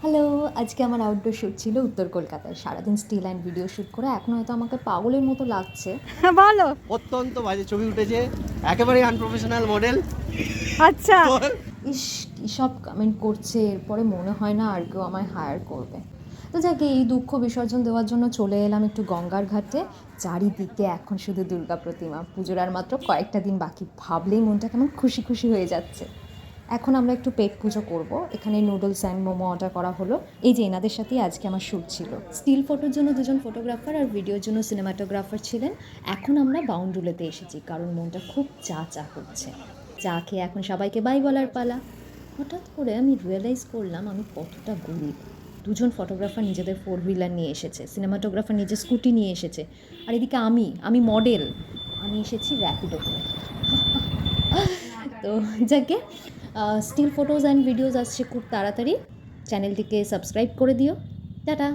Hello, আজকে আমার outdoor shoot ছিল উত্তর কলকাতায়। সারাদিন স্টিল অ্যান্ড ভিডিও শ্যুট করে এখন হয়তো আমাকে পাগলের মতো লাগছে। বলো। অত্যন্ত বাজে ছবি উঠেছে, একেবারে আনপ্রফেশনাল মডেল। আচ্ছা, ইস! কী সব কমেন্ট করছে, এরপরে মনে হয় না আর কেউ আমায় হায়ার করবে। তো যাকে এই দুঃখ বিসর্জন দেওয়ার জন্য চলে এলাম একটু গঙ্গার ঘাটে। চারিদিকে এখন শুধু দুর্গা প্রতিমা। পুজোর আর মাত্র কয়েকটা দিন বাকি, ভাবলেই মনটা কেমন খুশি খুশি হয়ে যাচ্ছে। এখন আমরা একটু পেট পুজো করব। এখানে নুডলস অ্যান্ড মোমো অর্ডার করা হলো। এই যে এনাদের সাথেই আজকে আমার শ্যুট ছিল। স্টিল ফটোর জন্য দুজন ফটোগ্রাফার আর ভিডিওর জন্য সিনেমাটোগ্রাফার ছিলেন। এখন আমরা বাউন্ডুলেতে এসেছি কারণ মনটা খুব চা করছে। চা খেয়ে এখন সবাইকে বাই বলার পালা। হঠাৎ করে আমি রিয়েলাইজ করলাম আমি কতটা গরিব। দুজন ফটোগ্রাফার নিজেদের 4 হুইলার নিয়ে এসেছে, সিনেমাটোগ্রাফার নিজের স্কুটি নিয়ে এসেছে, আর এদিকে আমি মডেল, আমি এসেছি র্যাপিডো করে। তো যাকে স্টিল ফটোজ অ্যান্ড ভিডিওস আসছে খুব তাড়াতাড়ি। চ্যানেলটিকে সাবস্ক্রাইব করে দিও। টাটা।